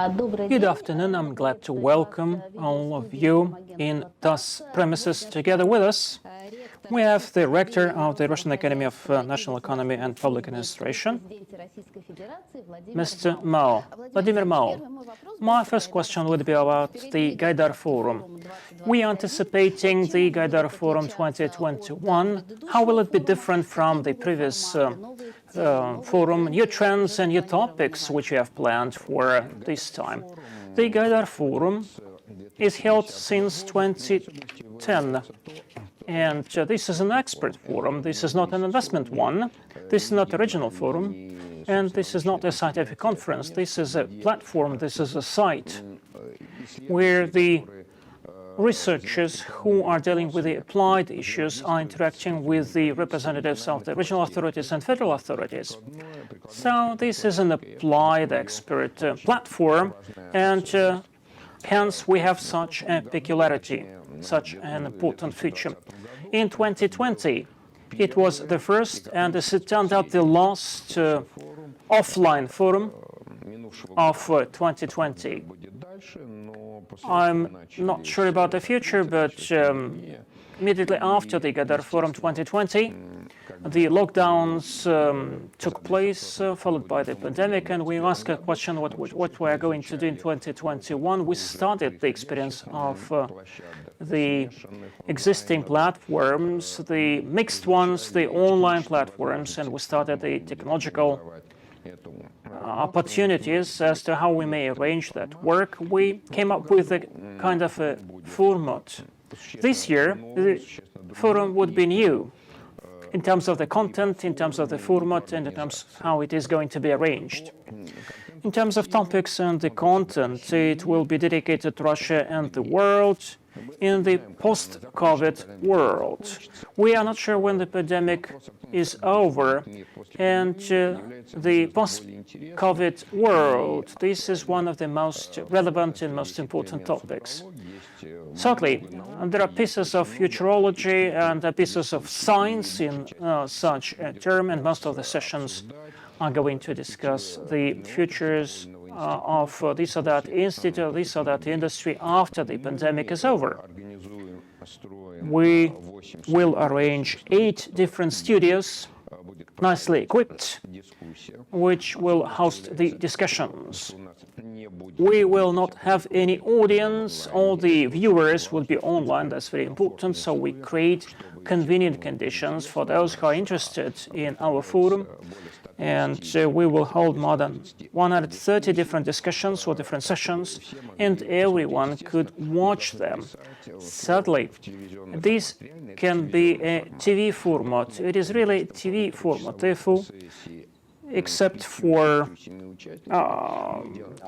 Good afternoon. I'm glad to welcome all of you in thus premises together with us. We have the Rector of the Russian Academy of National Economy and Public Administration, Mr. Mao, Vladimir Mao. My first question would be about the Gaidar Forum. We are anticipating the Gaidar Forum 2021. How will it be different from the previous forum, new trends and new topics which we have planned for this time? The Gaidar Forum is held since 2010. And this is an expert forum. This is not an investment one. This is not a regional forum. And this is not a scientific conference. This is a platform. This is a site where the researchers who are dealing with the applied issues are interacting with the representatives of the regional authorities and federal authorities. So this is an applied expert platform, and hence we have such a peculiarity, such an important feature. In 2020, it was the first, and as it turned out, the last offline forum of 2020. I'm not sure about the future, but immediately after the Gaidar Forum 2020, the lockdowns took place, followed by the pandemic, and we asked a question what we are going to do in 2021. We started the experience of the existing platforms, the mixed ones, the online platforms, and we started the technological opportunities as to how we may arrange that work. We came up with a kind of a format. This year, the forum would be new in terms of the content, in terms of the format, and in terms of how it is going to be arranged. In terms of topics and the content, it will be dedicated to Russia and the world in the post-COVID world. We are not sure when the pandemic is over, and the post-COVID world, this is one of the most relevant and most important topics. Certainly, there are pieces of futurology and pieces of science in such a term, and most of the sessions are going to discuss the futures of this or that institute, this or that industry after the pandemic is over. We will arrange 8 different studios, nicely equipped, which will host the discussions. We will not have any audience. All the viewers will be online. That's very important. So we create convenient conditions for those who are interested in our forum. And we will hold more than 130 different discussions or different sessions, and everyone could watch them. Sadly, this can be a TV format. It is really a TV format, therefore, except for,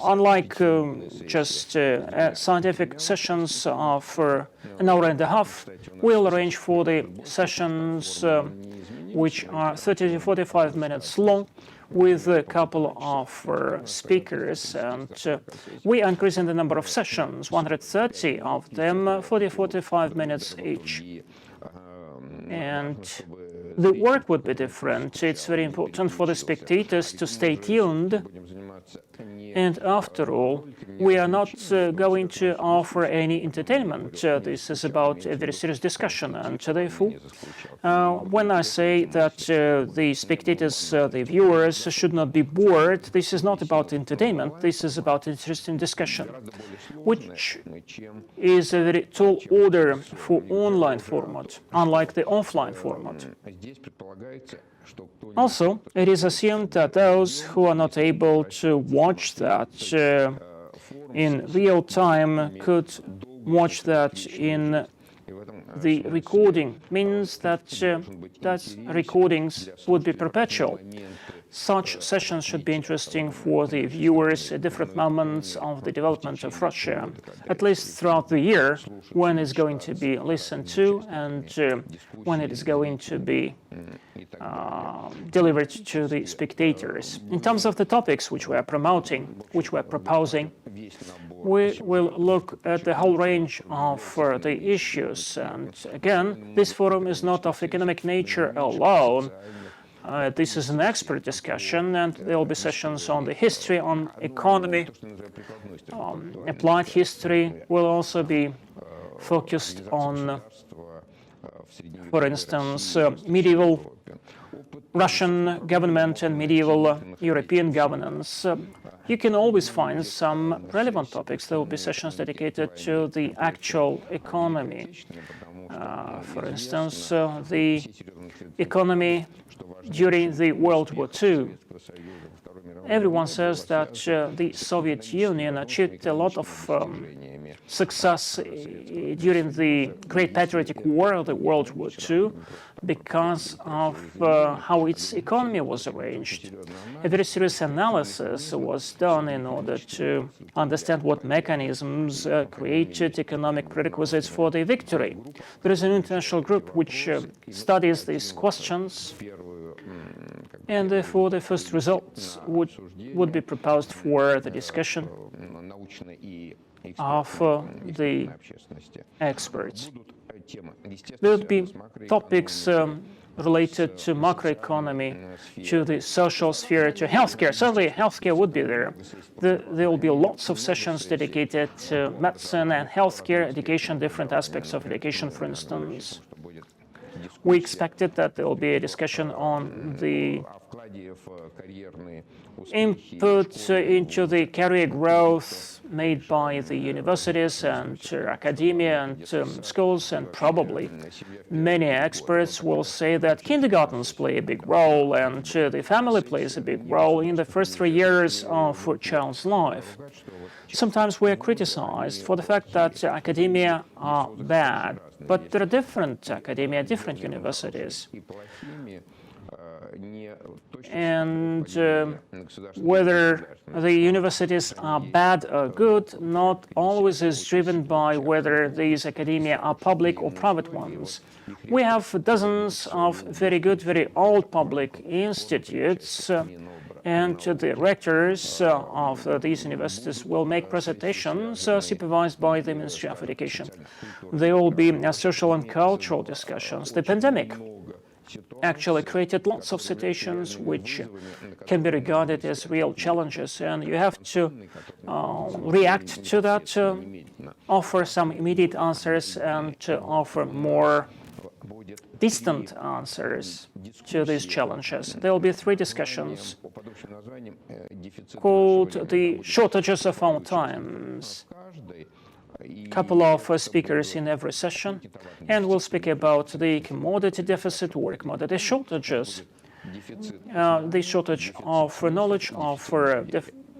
unlike just scientific sessions for an hour and a half, we'll arrange for the sessions which are 30 to 45 minutes long, with a couple of speakers, and we are increasing the number of sessions, 130 of them, 40-45 minutes each. And the work would be different. It's very important for the spectators to stay tuned. And after all, we are not going to offer any entertainment. This is about a very serious discussion. And therefore, when I say that the spectators, the viewers, should not be bored, this is not about entertainment. This is about interesting discussion, which is a very tall order for online format, unlike the offline format. Also, it is assumed that those who are not able to watch that in real time could watch that in the recording, means that recordings would be perpetual. Such sessions should be interesting for the viewers at different moments of the development of Russia, at least throughout the year, when it's going to be listened to and when it is going to be delivered to the spectators. In terms of the topics which we are promoting, which we are proposing, we will look at the whole range of the issues. And again, this forum is not of economic nature alone. This is an expert discussion, and there will be sessions on the history, on economy. Applied history will also be focused on, for instance, medieval Russian government and medieval European governance. You can always find some relevant topics. There will be sessions dedicated to the actual economy. For instance, the economy during the World War II. Everyone says that the Soviet Union achieved a lot of success during the Great Patriotic War, the World War II, because of how its economy was arranged. A very serious analysis was done in order to understand what mechanisms created economic prerequisites for the victory. There is an international group which studies these questions, and therefore the first results would be proposed for the discussion of the experts. There would be topics related to macroeconomy, to the social sphere, to healthcare. Certainly, healthcare would be there. There will be lots of sessions dedicated to medicine and healthcare, education, different aspects of education, for instance. We expected that there will be a discussion on the input into the career growth made by the universities and academia and schools, and probably many experts will say that kindergartens play a big role and the family plays a big role in the first 3 years of a child's life. Sometimes we are criticized for the fact that academia are bad, but there are different academia, different universities. And whether the universities are bad or good not always is driven by whether these academia are public or private ones. We have dozens of very good, very old public institutes, and the rectors of these universities will make presentations supervised by the Ministry of Education. There will be social and cultural discussions. The pandemic actually created lots of situations which can be regarded as real challenges, and you have to react to that, offer some immediate answers, and to offer more distant answers to these challenges. There will be 3 discussions called the shortages of our times. Couple of speakers in every session, and we'll speak about the commodity deficit or commodity shortages, the shortage of knowledge, of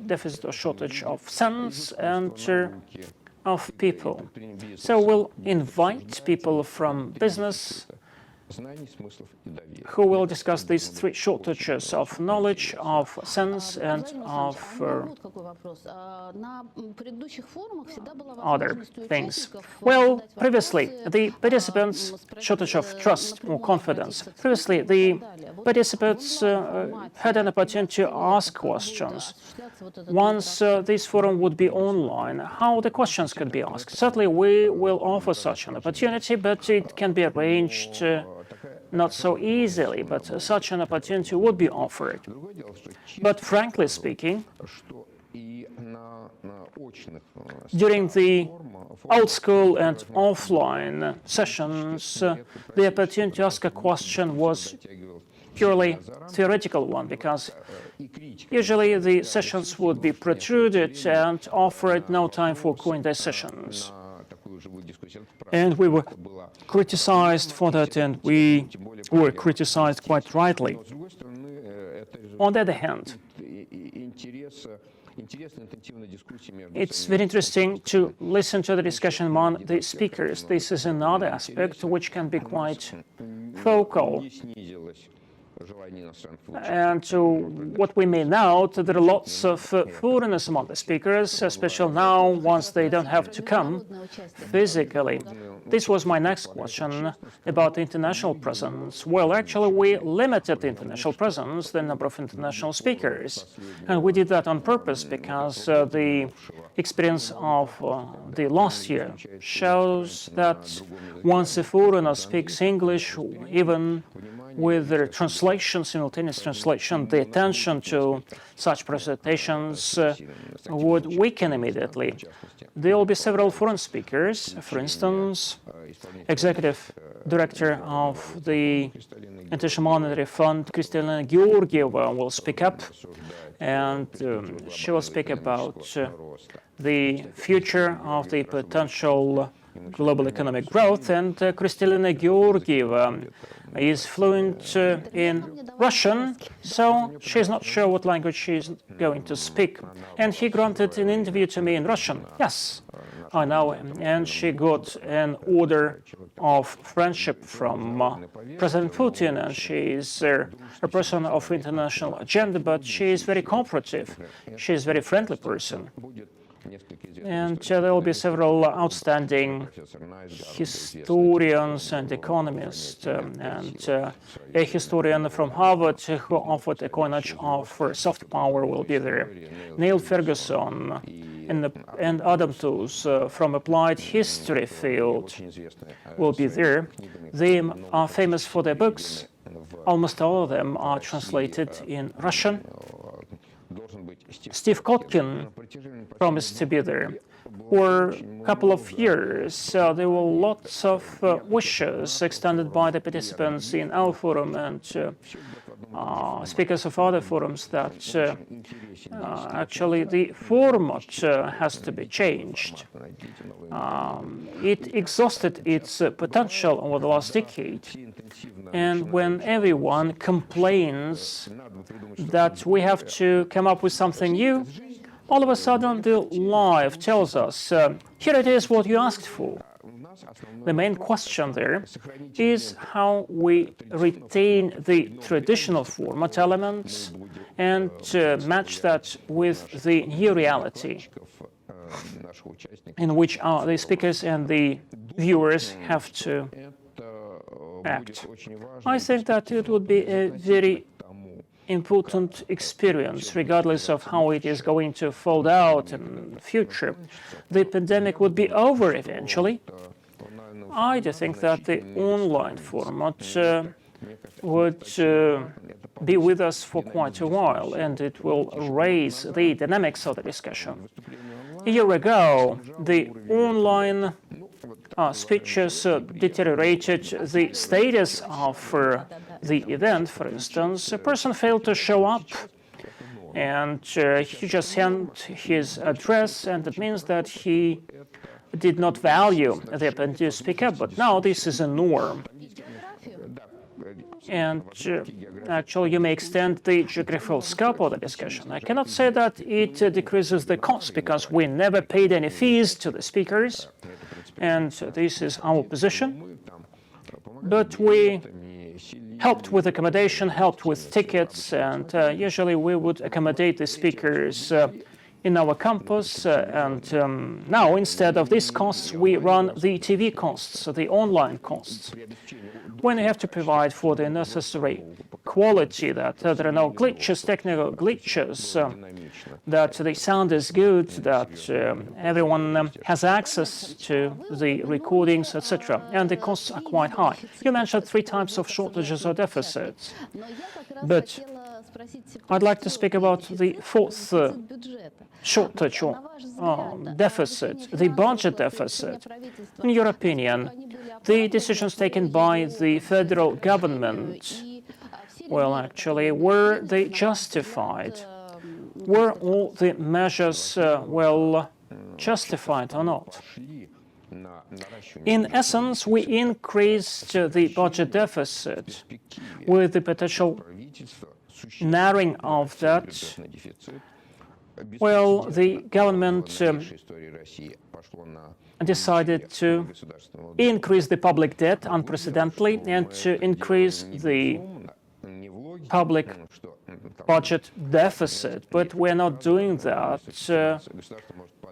deficit or shortage of sense, and of people. So we'll invite people from business who will discuss these 3 shortages of knowledge, of sense, and of other things. Well, previously, the participants' shortage of trust or confidence. Previously, the participants had an opportunity to ask questions. Once this forum would be online, how the questions could be asked? Certainly, we will offer such an opportunity, but it can be arranged not so easily, but such an opportunity would be offered. But frankly speaking, during the old school and offline sessions, the opportunity to ask a question was purely theoretical one, because usually the sessions would be protruded and offered no time for Q&A sessions. And we were criticized for that, and we were criticized quite rightly. On the other hand, it's very interesting to listen to the discussion among the speakers. This is another aspect which can be quite focal. And what we may note, there are lots of foreigners among the speakers, especially now, once they don't have to come physically. This was my next question about the international presence. Well, actually, we limited the international presence, the number of international speakers. And we did that on purpose because the experience of the last year shows that once a foreigner speaks English, even with the translation, simultaneous translation, the attention to such presentations would weaken immediately. There will be several foreign speakers. For instance, Executive Director of the International Monetary Fund, Kristalina Georgieva, will speak up, and she will speak about the future of the potential global economic growth. And Kristalina Georgieva is fluent in Russian, so she's not sure what language she's going to speak. And he granted an interview to me in Russian. Yes, I know, and she got an order of friendship from President Putin, and she is a person of international agenda, but she is very cooperative. She is a very friendly person. And there will be several outstanding historians and economists, and a historian from Harvard who offered a coinage of soft power will be there. Neil Ferguson and Adam Tooze from applied history field will be there. They are famous for their books. Almost all of them are translated in Russian. Steve Kotkin promised to be there. For a couple of years, there were lots of wishes extended by the participants in our forum and speakers of other forums that actually the format has to be changed. It exhausted its potential over the last decade. And when everyone complains that we have to come up with something new, all of a sudden the live tells us, here it is what you asked for. The main question there is how we retain the traditional format elements and match that with the new reality in which the speakers and the viewers have to act. I think that it would be a very important experience, regardless of how it is going to fold out in the future. The pandemic would be over eventually. I do think that the online format would be with us for quite a while, and it will raise the dynamics of the discussion. A year ago, the online speeches deteriorated the status of the event. For instance, a person failed to show up, and he just sent his address, and it means that he did not value the ability to speak up. But now this is a norm. And actually, you may extend the geographical scope of the discussion. I cannot say that it decreases the cost, because we never paid any fees to the speakers, and this is our position. But we helped with accommodation, helped with tickets, and usually we would accommodate the speakers in our campus, and now instead of these costs, we run the TV costs, the online costs. When you have to provide for the necessary quality, that there are no glitches, technical glitches, that the sound is good, that everyone has access to the recordings, etc., and the costs are quite high. You mentioned 3 types of shortages or deficits, but I'd like to speak about the 4th shortage or deficit, the budget deficit. In your opinion, the decisions taken by the federal government, well, actually, were they justified? Were all the measures, well, justified or not? In essence, we increased the budget deficit with the potential narrowing of that. Well, the government decided to increase the public debt unprecedentedly and to increase the public budget deficit. But we're not doing that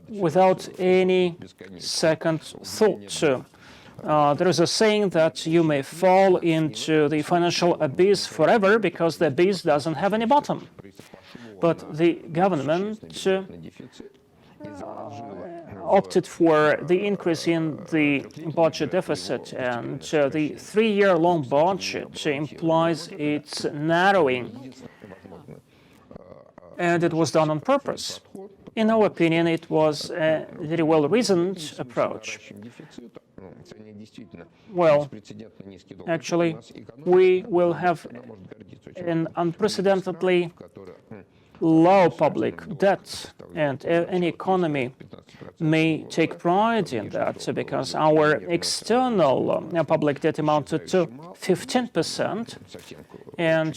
without any second thought. There is a saying that you may fall into the financial abyss forever because the abyss doesn't have any bottom. But the government opted for the increase in the budget deficit, and the 3-year-long budget implies its narrowing, and it was done on purpose. In our opinion, it was a very well-reasoned approach. Well, actually, we will have an unprecedentedly low public debt, and any economy may take pride in that, because our external public debt amounted to 15%, and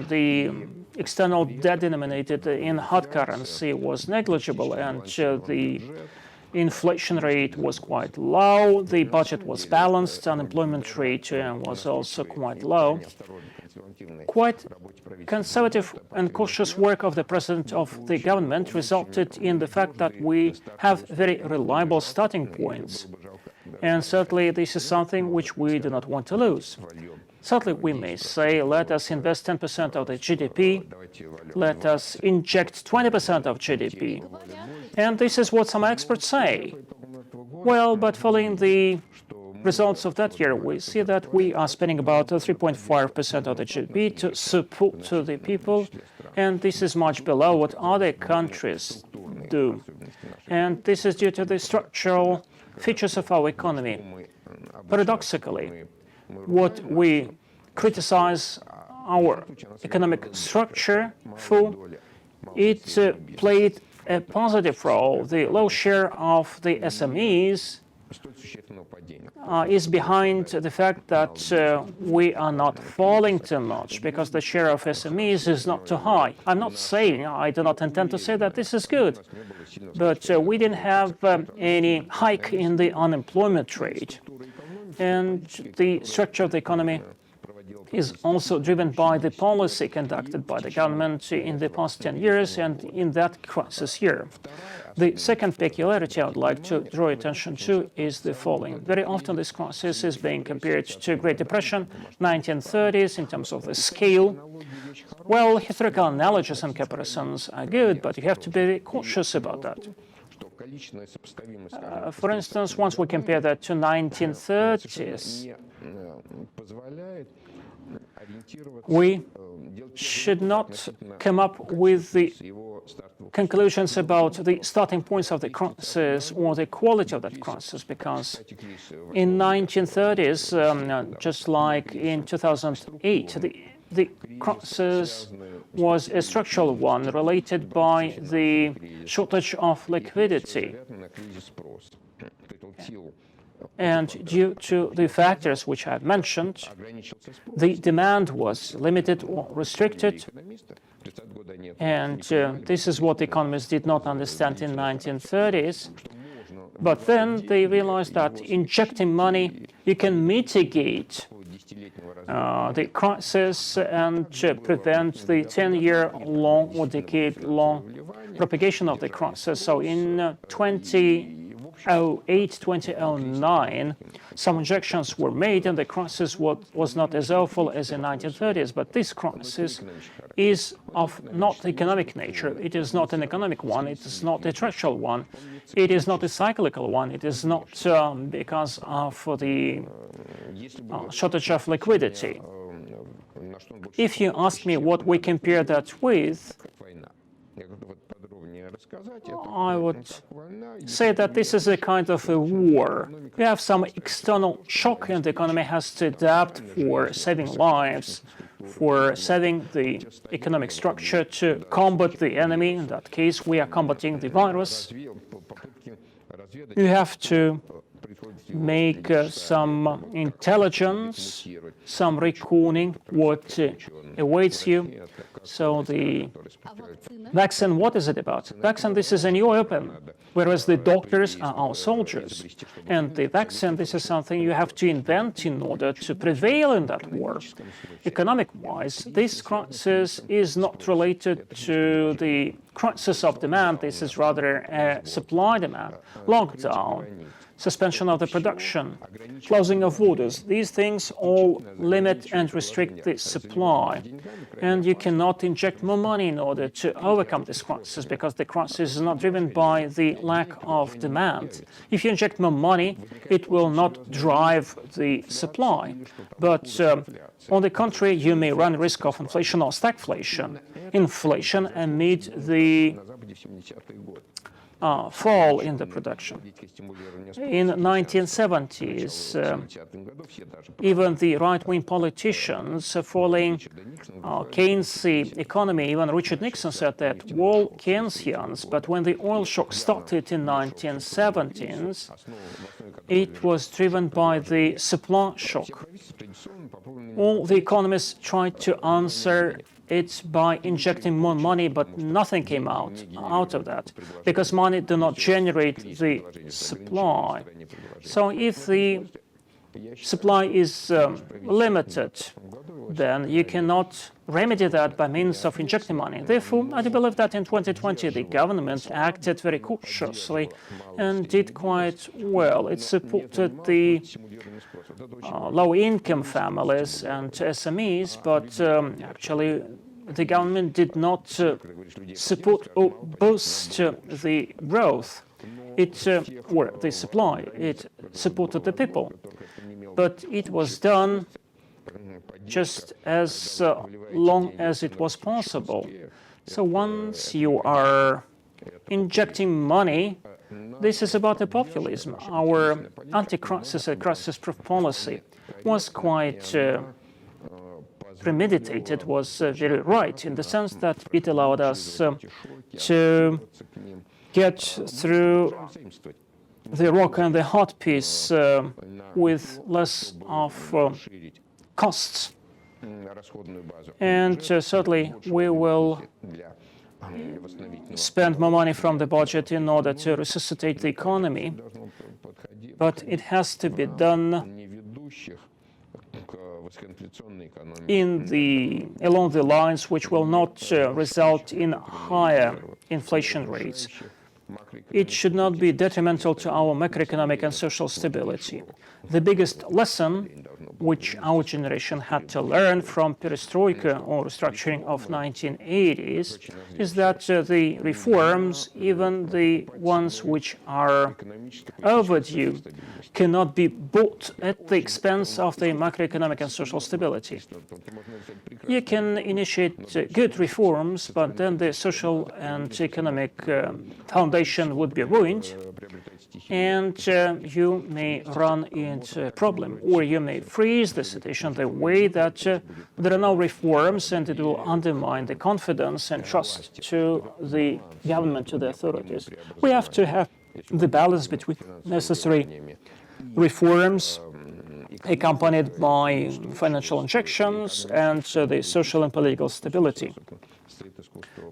the external debt denominated in hard currency was negligible, and the inflation rate was quite low, the budget was balanced, unemployment rate was also quite low. Quite conservative and cautious work of the President of the government resulted in the fact that we have very reliable starting points. And certainly this is something which we do not want to lose. Certainly we may say, let us invest 10% of the GDP, let us inject 20% of GDP. And this is what some experts say. Well, but following the results of that year, we see that we are spending about 3.5% of the GDP to support to the people, and this is much below what other countries do. And this is due to the structural features of our economy. Paradoxically, what we criticize our economic structure for, it played a positive role. The low share of the SMEs is behind the fact that we are not falling too much, because the share of SMEs is not too high. I'm not saying, I do not intend to say that this is good, but we didn't have any hike in the unemployment rate. And the structure of the economy is also driven by the policy conducted by the government in the past 10 years and in that crisis year. The second peculiarity I would like to draw attention to is the following. Very often this crisis is being compared to Great Depression, 1930s, in terms of the scale. Well, historical analogies and comparisons are good, but you have to be very cautious about that. For instance, once we compare that to 1930s, we should not come up with the conclusions about the starting points of the crisis or the quality of that crisis, because in 1930s, just like in 2008, the crisis was a structural one related by the shortage of liquidity. And due to the factors which I have mentioned, the demand was limited or restricted. And this is what economists did not understand in 1930s. But then they realized that injecting money, you can mitigate the crisis and prevent the 10-year-long or decade-long propagation of the crisis. So in 2008, 2009, some injections were made, and the crisis was not as awful as in 1930s. But this crisis is of not economic nature. It is not an economic one. It is not a structural one. It is not a cyclical one. It is not because of the shortage of liquidity. If you ask me what we compare that with, I would say that this is a kind of a war. We have some external shock, and the economy has to adapt for saving lives, for saving the economic structure, to combat the enemy. In that case, we are combating the virus. You have to make some intelligence, some reckoning what awaits you. So the vaccine, what is it about? Vaccine, this is a new weapon, whereas the doctors are our soldiers. And the vaccine, this is something you have to invent in order to prevail in that war. Economic-wise, this crisis is not related to the crisis of demand. This is rather a supply-demand lockdown suspension of the production, closing of borders. These things all limit and restrict the supply. And you cannot inject more money in order to overcome this crisis, because the crisis is not driven by the lack of demand. If you inject more money, it will not drive the supply. But on the contrary, you may run risk of inflation or stagflation. Inflation amid the fall in the production. In the 1970s, even the right-wing politicians following Keynesian economy, even Richard Nixon said that we're all Keynesians, but when the oil shock started in 1970s, it was driven by the supply shock. All the economists tried to answer it by injecting more money, but nothing came out of that, because money do not generate the supply. So if the supply is limited, then you cannot remedy that by means of injecting money. Therefore, I do believe that in 2020 the government acted very cautiously and did quite well. It supported the low-income families and SMEs, but actually the government did not support or boost the growth. Or the supply. It supported the people. But it was done just as long as it was possible. So once you are injecting money, this is about the populism. Our anti-crisis and crisis-proof policy was quite premeditated, was very right, in the sense that it allowed us to get through the rock and the hard piece with less of costs. And certainly we will spend more money from the budget in order to resuscitate the economy, but it has to be done along the lines which will not result in higher inflation rates. It should not be detrimental to our macroeconomic and social stability. The biggest lesson which our generation had to learn from perestroika or restructuring of 1980s is that the reforms, even the ones which are overdue, cannot be bought at the expense of the macroeconomic and social stability. You can initiate good reforms, but then the social and economic foundation would be ruined, and you may run into a problem, or you may freeze the situation the way that there are no reforms, and it will undermine the confidence and trust to the government, to the authorities. We have to have the balance between necessary reforms accompanied by financial injections and the social and political stability.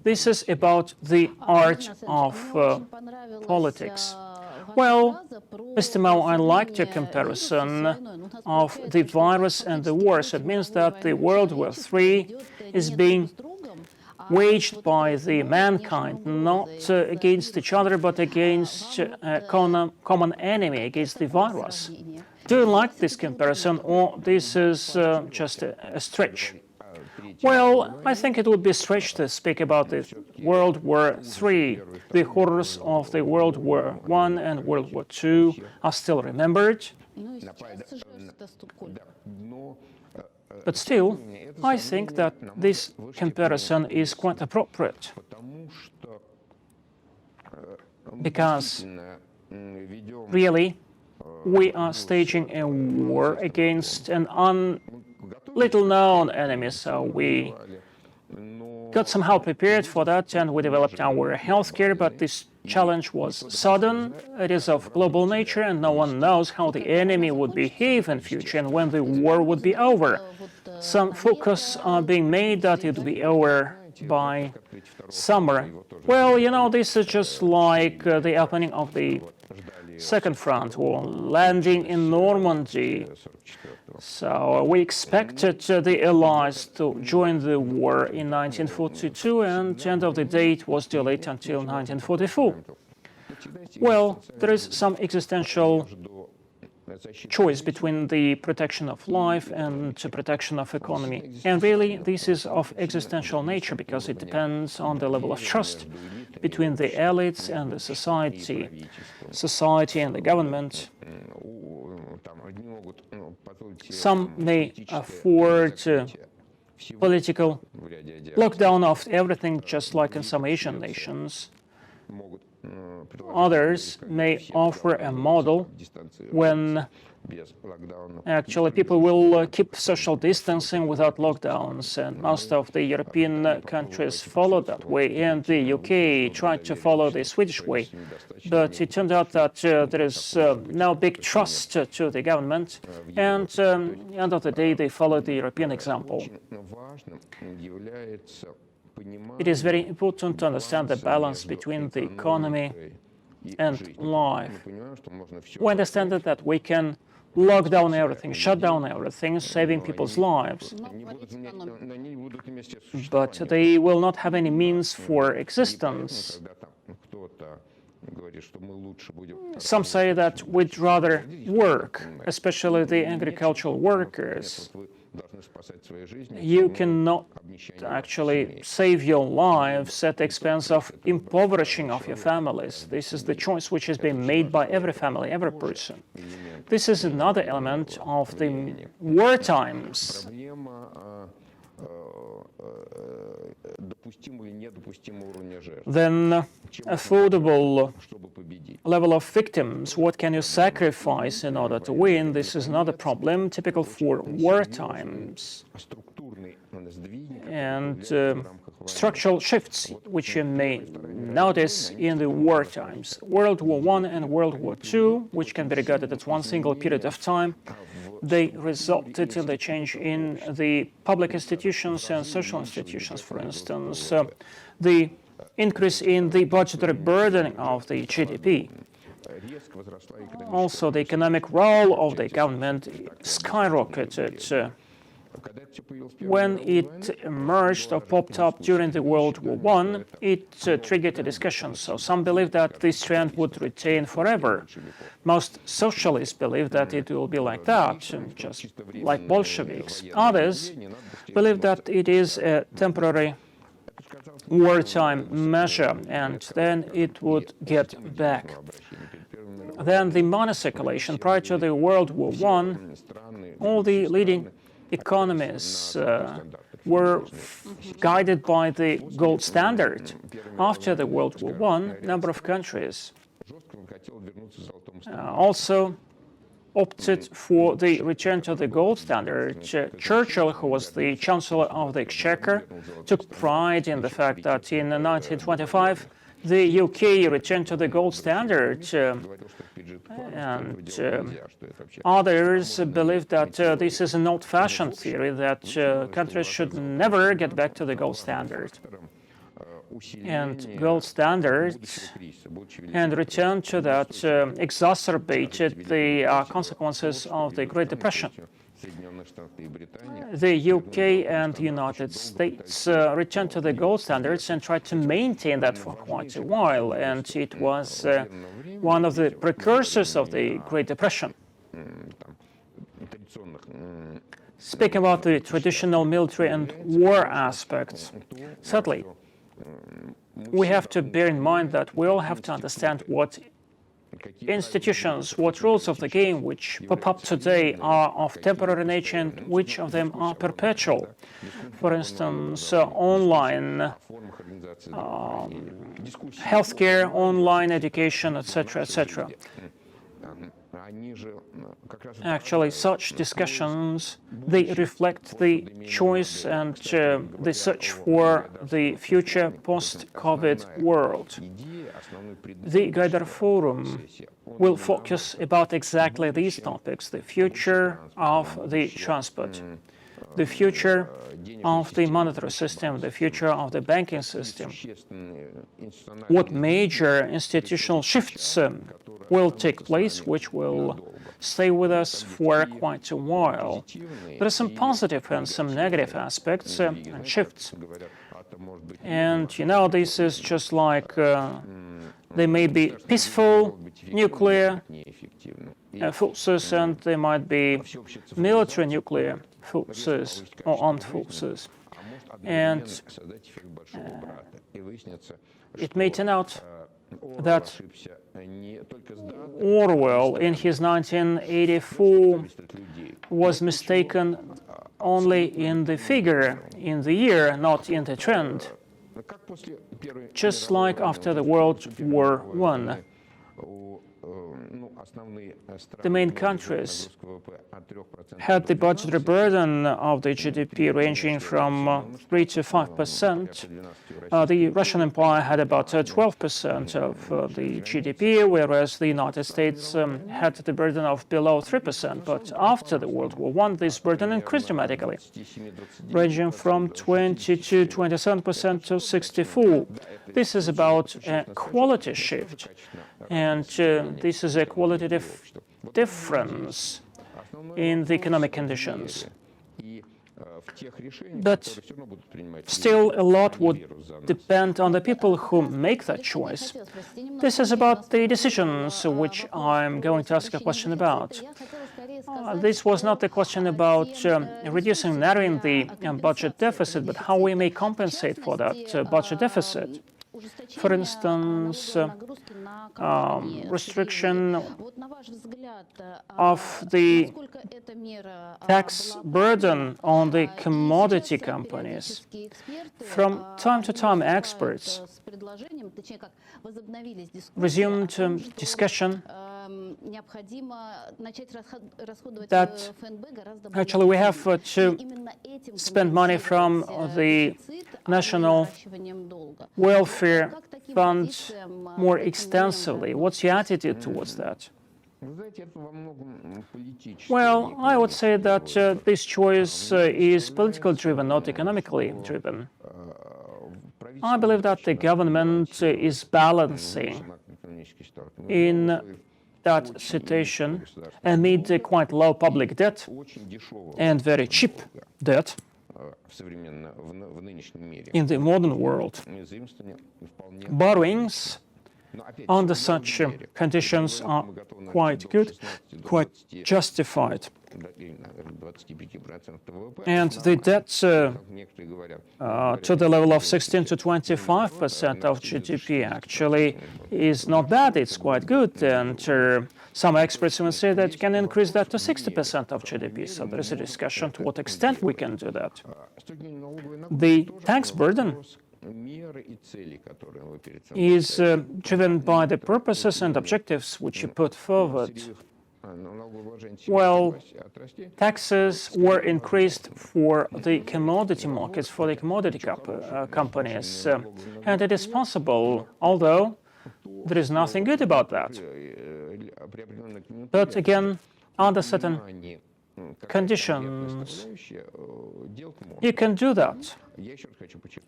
This is about the art of politics. Well, Mr. Mao, I liked your comparison of the virus and the wars. It means that the World War III is being waged by the mankind, not against each other, but against a common enemy, against the virus. Do you like this comparison, or this is just a stretch? Well, I think it would be a stretch to speak about the World War III. The horrors of the World War I and World War II are still remembered. But still, I think that this comparison is quite appropriate, because really we are staging a war against an little-known enemy, so we got somehow prepared for that, and we developed our healthcare, but this challenge was sudden. It is of global nature, and no one knows how the enemy would behave in future and when the war would be over. Some focus are being made that it will be over by summer. Well, you know, this is just like the opening of the Second Front or landing in Normandy. So we expected the Allies to join the war in 1942, and the end of the day it was delayed until 1944. Well, there is some existential choice between the protection of life and the protection of economy. And really, this is of existential nature because it depends on the level of trust between the elites and the society and the government. Some may afford political lockdown of everything, just like in some Asian nations. Others may offer a model when actually people will keep social distancing without lockdowns, and most of the European countries follow that way, and the UK tried to follow the Swedish way. But it turned out that there is no big trust to the government, and at the end of the day, they followed the European example. It is very important to understand the balance between the economy and life. We understand that we can lock down everything, shut down everything, saving people's lives. But they will not have any means for existence. Some say that we'd rather work, especially the agricultural workers. You cannot actually save your lives at the expense of impoverishing of your families. This is the choice which has been made by every family, every person. This is another element of the war times. Then affordable level of victims. What can you sacrifice in order to win? This is another problem typical for war times. And structural shifts, which you may notice in the war times. World War I and World War II, which can be regarded as one single period of time, they resulted in the change in the public institutions and social institutions, for instance. The increase in the budgetary burden of the GDP. Also, the economic role of the government skyrocketed. When it emerged or popped up during the World War I, it triggered a discussion. So some believe that this trend would retain forever. Most socialists believe that it will be like that, just like Bolsheviks. Others believe that it is a temporary wartime measure, and then it would get back. Then the money circulation. Prior to the World War I, all the leading economies were guided by the gold standard. After the World War I, a number of countries also opted for the return to the gold standard. Churchill, who was the Chancellor of the Exchequer, took pride in the fact that in 1925 the UK returned to the gold standard, and others believe that this is an old-fashioned theory, that countries should never get back to the gold standard. And gold standard and return to that exacerbated the consequences of the Great Depression. The UK and the United States returned to the gold standards and tried to maintain that for quite a while, and it was one of the precursors of the Great Depression. Speaking about the traditional military and war aspects, sadly, we have to bear in mind that we all have to understand what institutions, what rules of the game which pop up today are of temporary nature and which of them are perpetual. For instance, online healthcare, online education, etc., etc. Actually, such discussions, they reflect the choice and the search for the future post-COVID world. The Gaidar Forum will focus about exactly these topics: the future of the transport, the future of the monetary system, the future of the banking system. What major institutional shifts will take place, which will stay with us for quite a while. There are some positive and some negative aspects and shifts. And, you know, this is just like There may be peaceful nuclear forces, and there might be military nuclear forces or armed forces. And it may turn out that Orwell, in his 1984, was mistaken only in the figure, in the year, not in the trend. Just like after the World War I, the main countries had the budgetary burden of the GDP ranging from 3 to 5%. The Russian Empire had about 12% of the GDP, whereas the United States had the burden of below 3%. But after the World War I, this burden increased dramatically, ranging from 20 to 27% to 64%. This is about a quality shift, and this is a qualitative difference in the economic conditions. But still, a lot would depend on the people who make that choice. This is about the decisions which I'm going to ask a question about. This was not a question about reducing, narrowing the budget deficit, but how we may compensate for that budget deficit. For instance, restriction of the tax burden on the commodity companies. From time to time, experts resumed discussion that actually we have to spend money from the National Welfare Fund more extensively. What's your attitude towards that? Well, I would say that this choice is politically driven, not economically driven. I believe that the government is balancing in that situation amid a quite low public debt and very cheap debt in the modern world. Borrowings under such conditions are quite good, quite justified. And the debt to the level of 16 to 25% of GDP actually is not bad, it's quite good. And some experts even say that you can increase that to 60% of GDP. So there is a discussion to what extent we can do that. The tax burden is driven by the purposes and objectives which you put forward. Well, taxes were increased for the commodity markets, for the commodity companies, and it is possible, although there is nothing good about that. But again, under certain conditions, you can do that,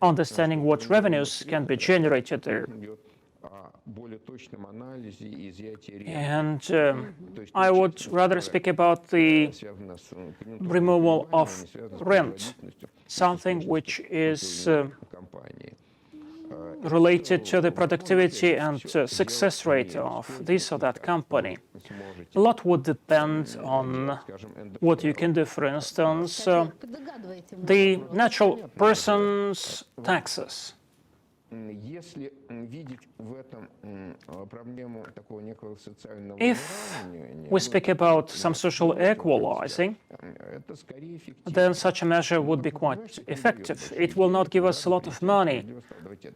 understanding what revenues can be generated there. And I would rather speak about the removal of rent, something which is related to the productivity and success rate of this or that company. A lot would depend on what you can do. For instance, the natural person's taxes. If we speak about some social equalizing, then such a measure would be quite effective. It will not give us a lot of money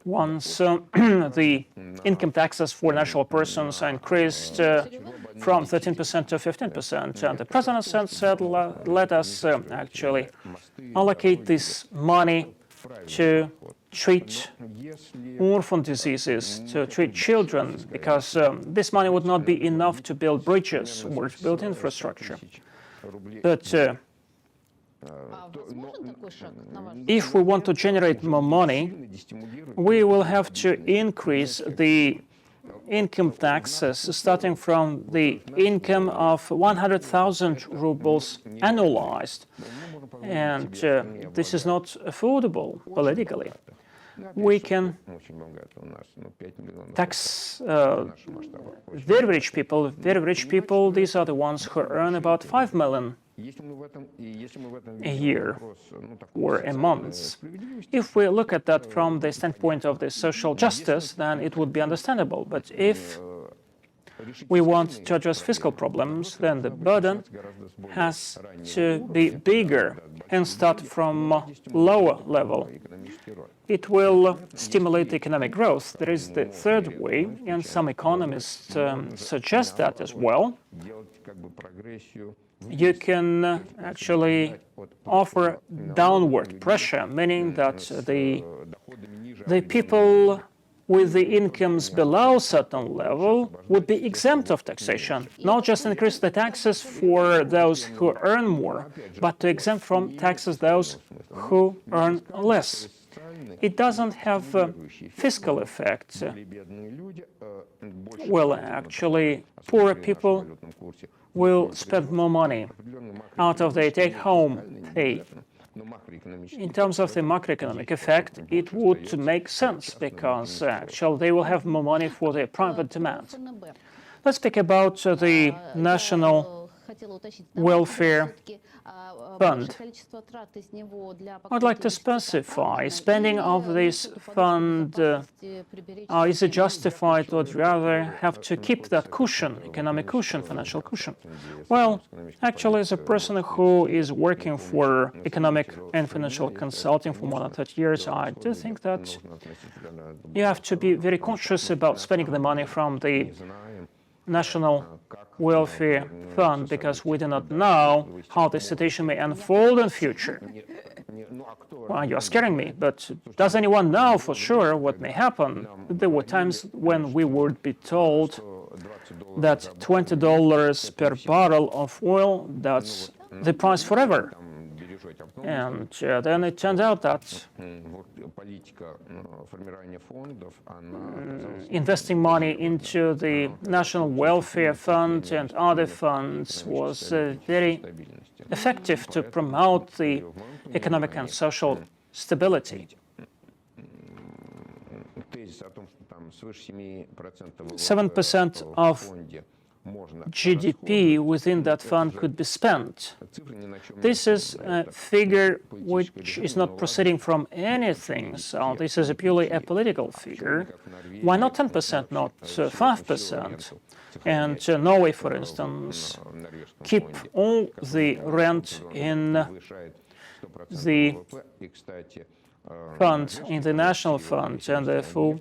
once the income taxes for natural persons are increased from 13% to 15%. And the president said, let us actually allocate this money to treat orphan diseases, to treat children, because this money would not be enough to build bridges or to build infrastructure. But if we want to generate more money, we will have to increase the income taxes starting from the income of 100,000 rubles annualized. And this is not affordable politically. we can tax very rich people. Very rich people, these are the ones who earn about 5 million a year or a month. If we look at that from the standpoint of the social justice, then it would be understandable. But if we want to address fiscal problems, then the burden has to be bigger and start from a lower level. It will stimulate economic growth. There is the third way, and some economists suggest that as well. You can actually offer downward pressure, meaning that the people with the incomes below a certain level would be exempt of taxation. Not just increase the taxes for those who earn more, but to exempt from taxes those who earn less. It doesn't have a fiscal effect. Well, actually, poorer people will spend more money out of their take-home pay. In terms of the macroeconomic effect, it would make sense because actually they will have more money for their private demand. Let's speak about the National Welfare Fund. I'd like to specify spending of this fund, is it justified, or do you rather have to keep that cushion, economic cushion, financial cushion? Well, actually, as a person who is working for economic and financial consulting for more than 30 years, I do think that you have to be very conscious about spending the money from the National Welfare Fund, because we do not know how the situation may unfold in future. Well, you're scaring me, but does anyone know for sure what may happen? There were times when we would be told that $20 per barrel of oil, that's the price forever. And then it turned out that investing money into the National Welfare Fund and other funds was very effective to promote the economic and social stability. 7% of GDP within that fund could be spent. This is a figure which is not proceeding from anything, so this is a purely a political figure. Why not 10%, not 5%? And Norway, for instance, keep all the rent in the fund, in the national fund, and therefore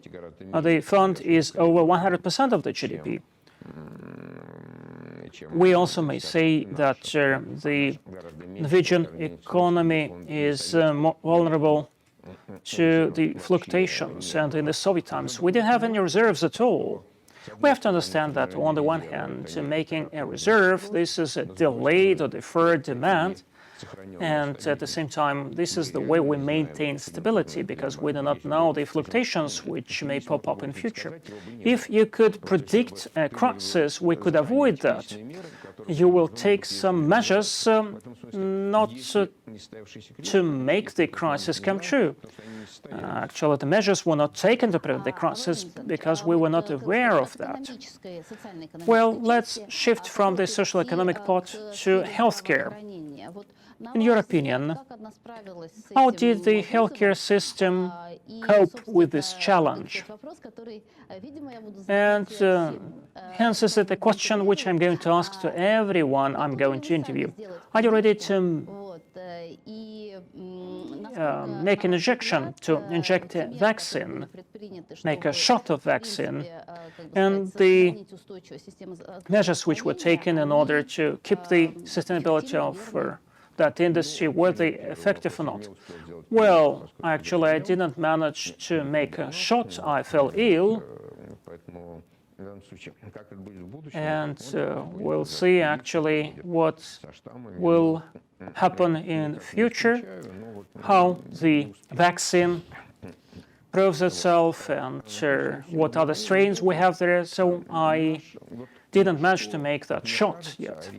the fund is over 100% of the GDP. We also may say that the Norwegian economy is more vulnerable to the fluctuations, and in the Soviet times we didn't have any reserves at all. We have to understand that on the one hand, making a reserve, this is a delayed or deferred demand, and at the same time, this is the way we maintain stability, because we do not know the fluctuations which may pop up in future. If you could predict a crisis, we could avoid that. You will take some measures not to make the crisis come true. Actually, the measures were not taken to prevent the crisis because we were not aware of that. Well, let's shift from the social economic part to healthcare. In your opinion, how did the healthcare system cope with this challenge? And hence is it a question which I'm going to ask to everyone I'm going to interview. Are you ready to make an injection, to inject a vaccine, make a shot of vaccine, and the measures which were taken in order to keep the sustainability of that industry, were they effective or not? Well, actually, I didn't manage to make a shot. I fell ill. And we'll see actually what will happen in future, how the vaccine proves itself, and what other strains we have there. So I didn't manage to make that shot yet.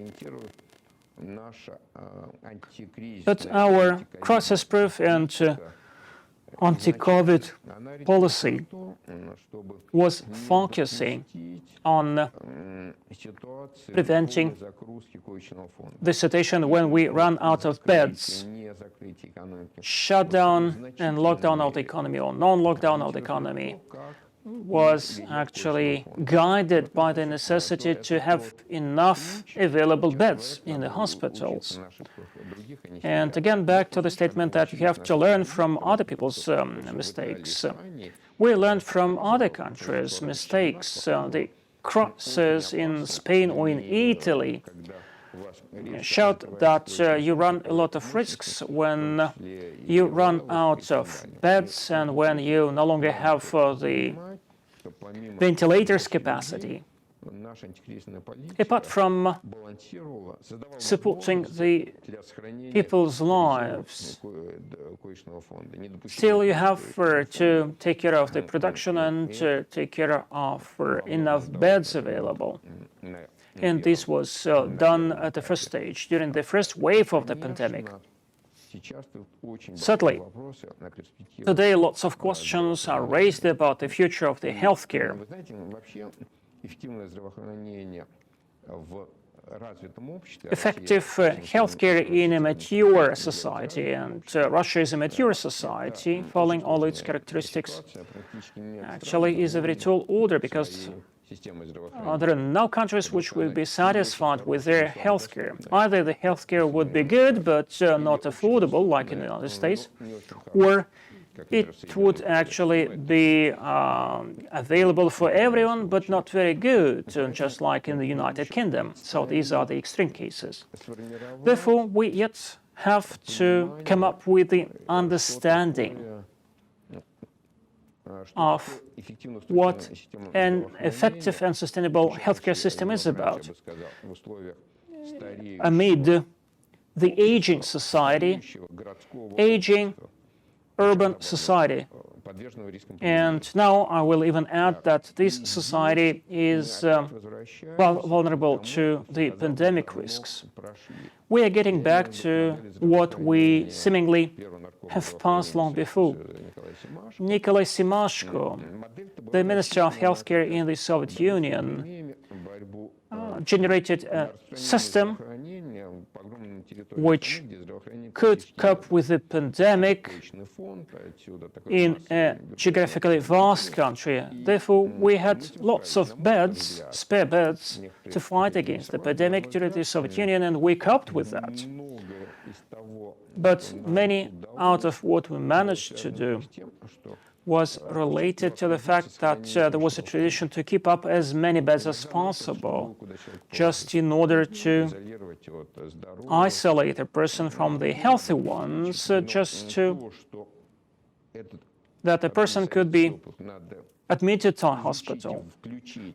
But our crisis-proof and anti-COVID policy was focusing on preventing the situation when we run out of beds. Shut down and lockdown of the economy or non-lockdown of the economy was actually guided by the necessity to have enough available beds in the hospitals. And again, back to the statement that you have to learn from other people's mistakes. We learned from other countries' mistakes. The crisis in Spain or in Italy showed that you run a lot of risks when you run out of beds and when you no longer have the ventilators capacity. Apart from supporting the people's lives, still you have to take care of the production and to take care of enough beds available. And this was done at the first stage, during the first wave of the pandemic. Certainly, today lots of questions are raised about the future of the healthcare. Effective healthcare in a mature society, and Russia is a mature society, following all its characteristics, actually is a very tall order, because there are no countries which will be satisfied with their healthcare. Either the healthcare would be good but not affordable, like in the United States, or it would actually be available for everyone, but not very good, just like in the United Kingdom. So these are the extreme cases. Therefore, we yet have to come up with the understanding of what an effective and sustainable healthcare system is about. Amid the aging society, aging urban society. And now I will even add that this society is vulnerable to the pandemic risks. We are getting back to what we seemingly have passed long before. Nikolai Simashko, the Minister of Healthcare in the Soviet Union, generated a system which could cope with the pandemic in a geographically vast country. Therefore, we had lots of beds, spare beds, to fight against the pandemic during the Soviet Union, and we coped with that. But many out of what we managed to do was related to the fact that there was a tradition to keep up as many beds as possible, just in order to isolate a person from the healthy ones, just to that a person could be admitted to a hospital.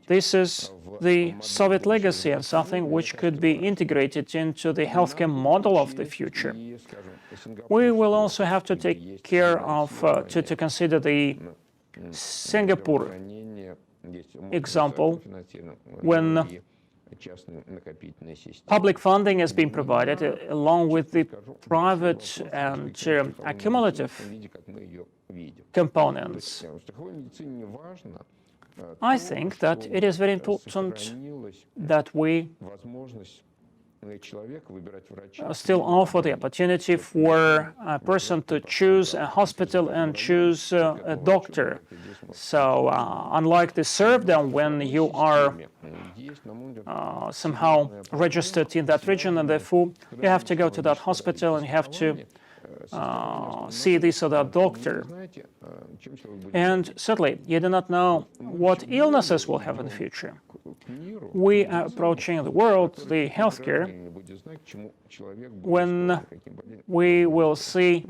This is the Soviet legacy and something which could be integrated into the healthcare model of the future. We will also have to take care of, to consider the Singapore example, when public funding has been provided along with the private and accumulative components. I think that it is very important that we still offer the opportunity for a person to choose a hospital and choose a doctor. So unlike the serfdom, when you are somehow registered in that region, and therefore you have to go to that hospital and you have to see this or that doctor. And certainly, you do not know what illnesses we'll have in the future. We are approaching the world, the healthcare, when we will see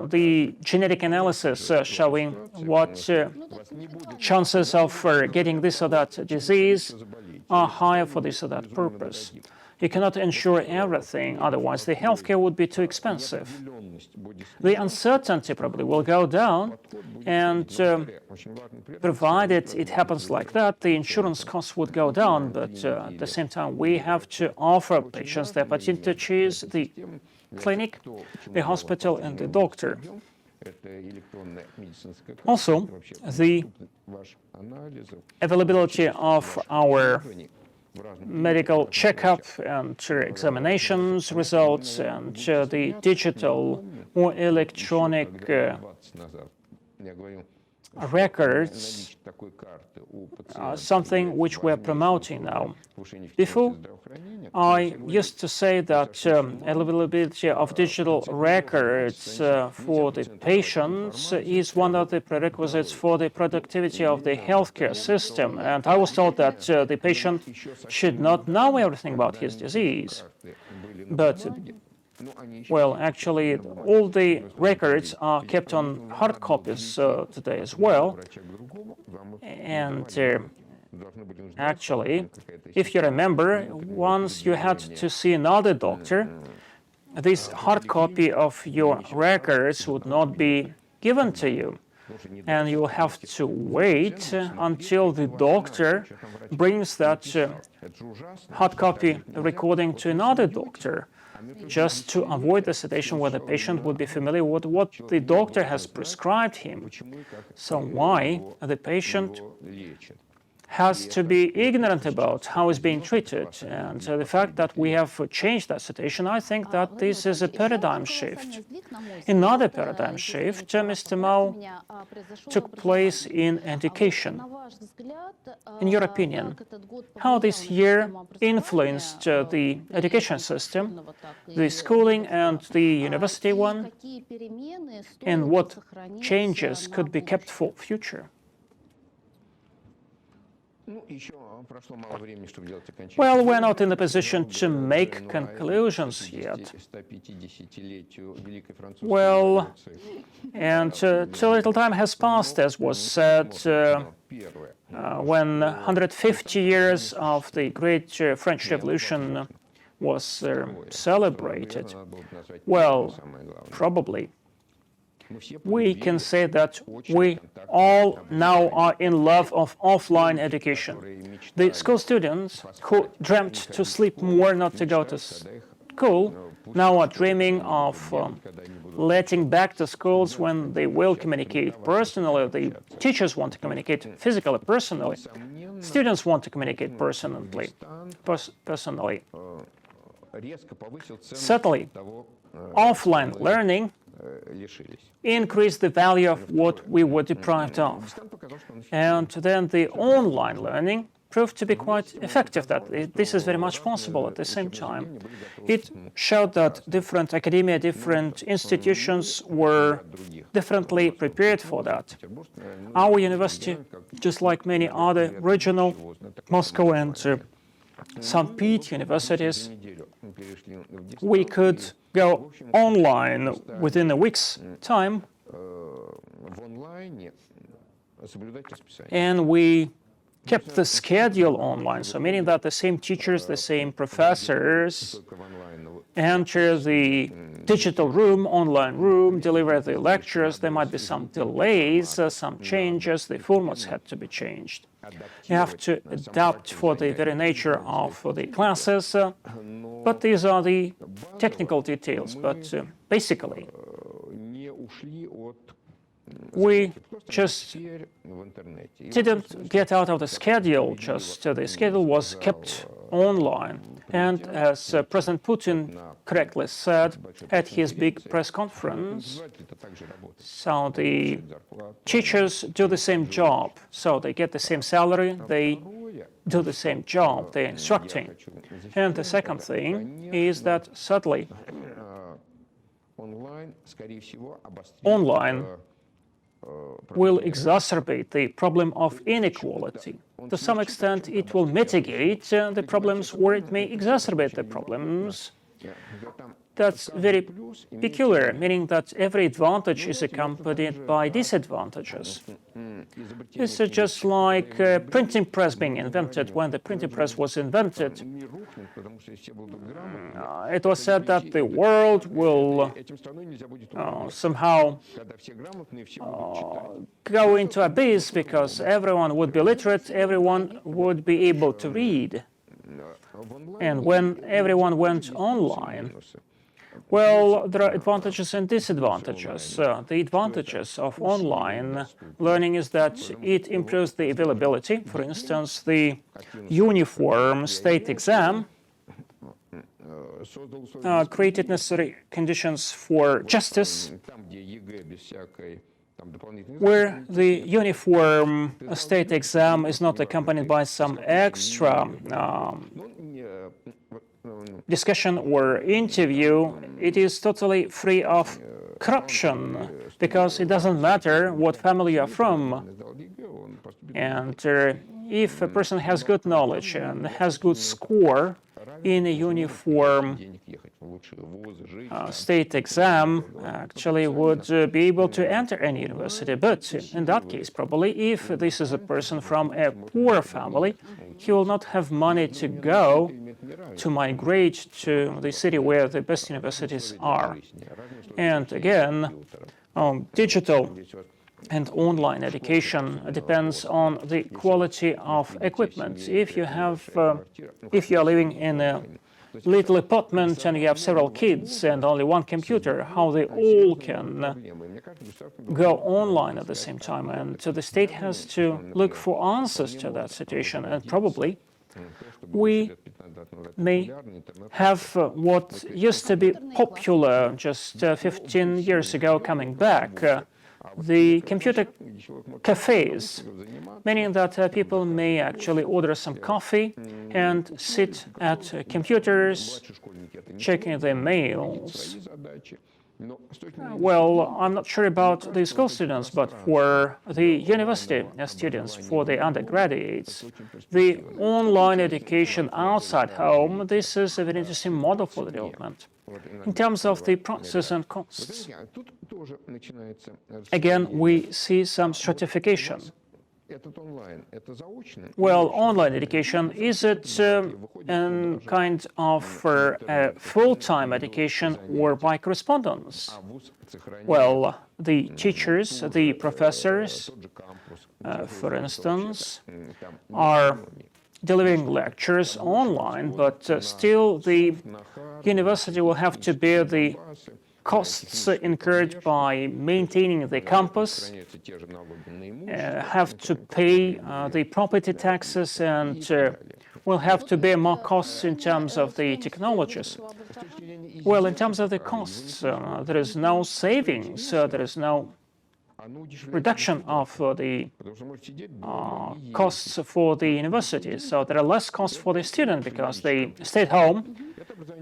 the genetic analysis showing what chances of getting this or that disease are higher for this or that purpose. You cannot ensure everything, otherwise the healthcare would be too expensive. The uncertainty probably will go down, and provided it happens like that, the insurance costs would go down, but at the same time we have to offer patients the opportunity to choose the clinic, the hospital, and the doctor. Also, the availability of our medical checkup and examinations results and the digital or electronic records are something which we're promoting now. Before, I used to say that availability of digital records for the patients is one of the prerequisites for the productivity of the healthcare system. And I was told that the patient should not know everything about his disease. But well, actually, all the records are kept on hard copies today as well. And actually, if you remember, once you had to see another doctor, this hard copy of your records would not be given to you. And you will have to wait until the doctor brings that hard copy recording to another doctor, just to avoid the situation where the patient would be familiar with what the doctor has prescribed him. So why the patient has to be ignorant about how he's being treated. And the fact that we have changed that situation, I think that this is a paradigm shift. Another paradigm shift, Mr. Mao, took place in education. In your opinion, how this year influenced the education system, the schooling and the university one, and what changes could be kept for future? Well, we're not in a position to make conclusions yet. Well, and too little time has passed, as was said, when 150 years of the great French Revolution was celebrated. Well, probably we can say that we all now are in love of offline education. The school students who dreamt to sleep more, not to go to school, now are dreaming of letting back to schools when they will communicate personally. The teachers want to communicate physically, personally. Students want to communicate personally. Certainly, offline learning increase the value of what we were deprived of. And then the online learning proved to be quite effective, that this is very much possible at the same time. It showed that different academia, different institutions were differently prepared for that. Our university, just like many other regional, Moscow and St. Pete universities, we could go online within a week's time, and we kept the schedule online, so meaning that the same teachers, the same professors enter the digital room, online room, deliver the lectures. There might be some delays, some changes, the formats had to be changed. You have to adapt for the very nature of the classes, but these are the technical details. But basically, we just didn't get out of the schedule, just the schedule was kept online. And as President Putin correctly said at his big press conference, so the teachers do the same job, so they get the same salary, they do the same job, they're instructing. And the second thing is that sadly, online will exacerbate the problem of inequality. To some extent, it will mitigate the problems, or it may exacerbate the problems. That's very peculiar, meaning that every advantage is accompanied by disadvantages. It's just like printing press being invented. When the printing press was invented, it was said that the world will somehow go into abyss because everyone would be literate, everyone would be able to read. And when everyone went online, Well, there are advantages and disadvantages. The advantages of online learning is that it improves the availability. For instance, the uniform state exam created necessary conditions for justice, where the uniform state exam is not accompanied by some extra discussion or interview. It is totally free of corruption, because it doesn't matter what family you are from. And if a person has good knowledge and has good score in a uniform state exam, actually would be able to enter any university. But in that case, probably, if this is a person from a poor family, he will not have money to go to migrate to the city where the best universities are. And again, digital and online education depends on the quality of equipment. If you are living in a little apartment and you have several kids and only one computer, how they all can go online at the same time? And so the state has to look for answers to that situation. And probably we may have what used to be popular just 15 years ago coming back, the computer cafes, meaning that people may actually order some coffee and sit at computers checking their mails. Well, I'm not sure about the school students, but for the university students, for the undergraduates, the online education outside home, this is a very interesting model for the development. In terms of the prices and costs, again, we see some stratification. Well, online education, is it a kind of full-time education or by correspondence? Well, the teachers, the professors, for instance, are delivering lectures online, but still the university will have to bear the costs incurred by maintaining the campus, have to pay the property taxes, and will have to bear more costs in terms of the technologies. Well, in terms of the costs, there is no savings, there is no reduction of the costs for the universities. So there are less costs for the student because they stay at home,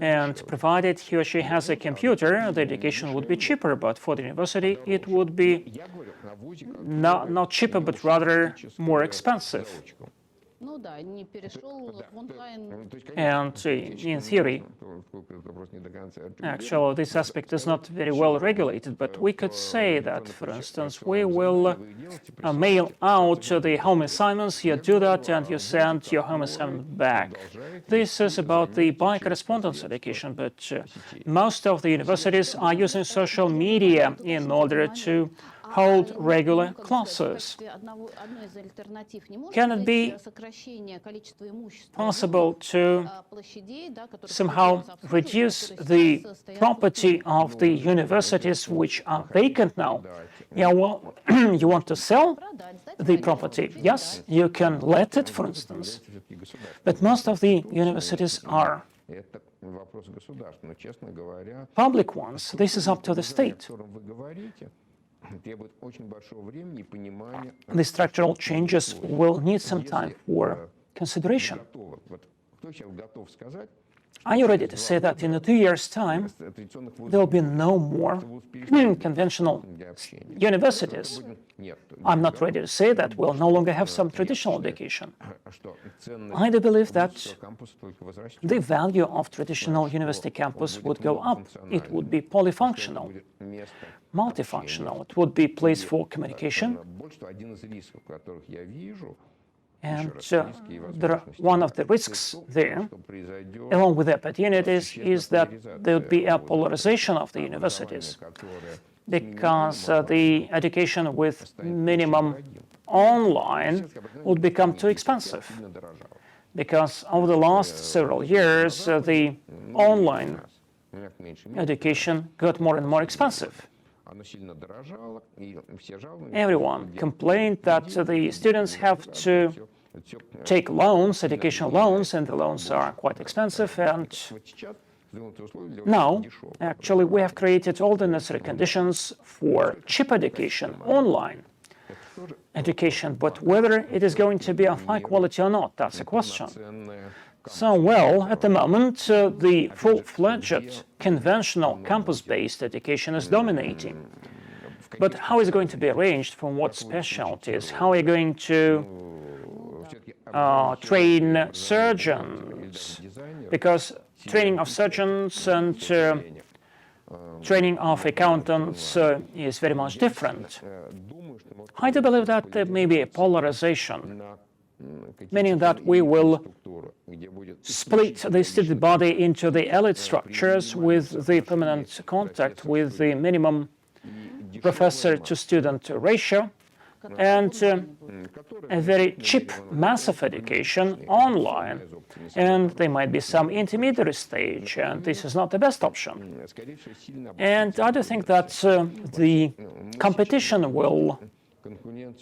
and provided he or she has a computer, the education would be cheaper. But for the university, it would be not cheaper, but rather more expensive. And in theory, actually, this aspect is not very well regulated, but we could say that, for instance, we will mail out the home assignments, you do that, and you send your home assignment back. This is about the by-correspondence education, but most of the universities are using social media in order to hold regular classes. Can it be possible to somehow reduce the property of the universities which are vacant now? Yeah, well, you want to sell the property? Yes, you can let it, for instance. But most of the universities are public ones. This is up to the state. The structural changes will need some time for consideration. Are you ready to say that in 2 years' time there will be no more conventional universities? I'm not ready to say that we'll no longer have some traditional education. I do believe that the value of traditional university campus would go up. It would be polyfunctional, multifunctional. It would be a place for communication. And one of the risks there, along with the opportunities, is that there would be a polarization of the universities, because the education with minimum online would become too expensive. Because over the last several years, the online education got more and more expensive. Everyone complained that the students have to take loans, educational loans, and the loans are quite expensive. And now, actually, we have created all the necessary conditions for cheap education, online education. But whether it is going to be of high quality or not, that's a question. So, well, at the moment, the full-fledged conventional campus-based education is dominating. But how is it going to be arranged, from what specialties? How are you going to train surgeons? Because training of surgeons and training of accountants is very much different. I do believe that there may be a polarization, meaning that we will split the student body into the elite structures with the permanent contact with the minimum professor-to-student ratio, and a very cheap massive education online. And there might be some intermediary stage, and this is not the best option. And I do think that the competition will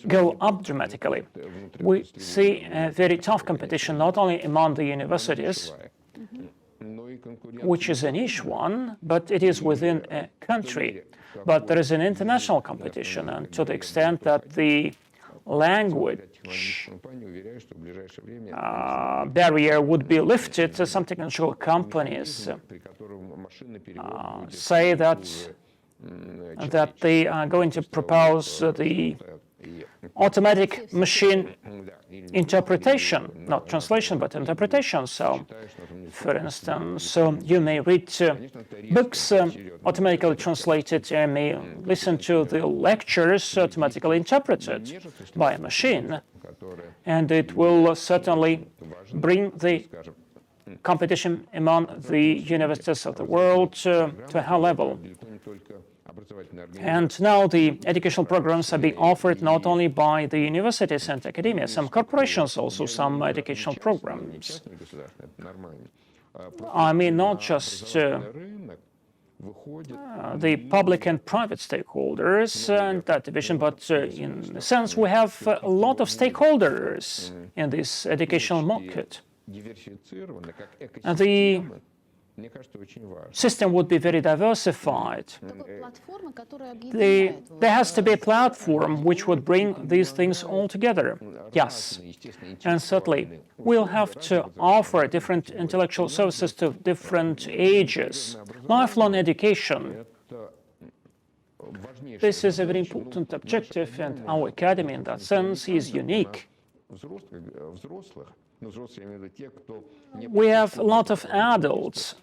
go up dramatically. We see a very tough competition not only among the universities, which is a niche one, but it is within a country. But there is an international competition, and to the extent that the language barrier would be lifted, some technical companies say that they are going to propose the automatic machine interpretation, not translation, but interpretation. So, for instance, you may read books automatically translated, and may listen to the lectures automatically interpreted by a machine, and it will certainly bring the competition among the universities of the world to a high level. And now the educational programs are being offered not only by the universities and academia, some corporations also, some educational programs. I mean, not just the public and private stakeholders and that division, but in a sense we have a lot of stakeholders in this educational market. And the system would be very diversified. There has to be a platform which would bring these things all together. Yes, and certainly we'll have to offer different intellectual services to different ages. Lifelong education. This is a very important objective, and our academy in that sense is unique. We have a lot of adults.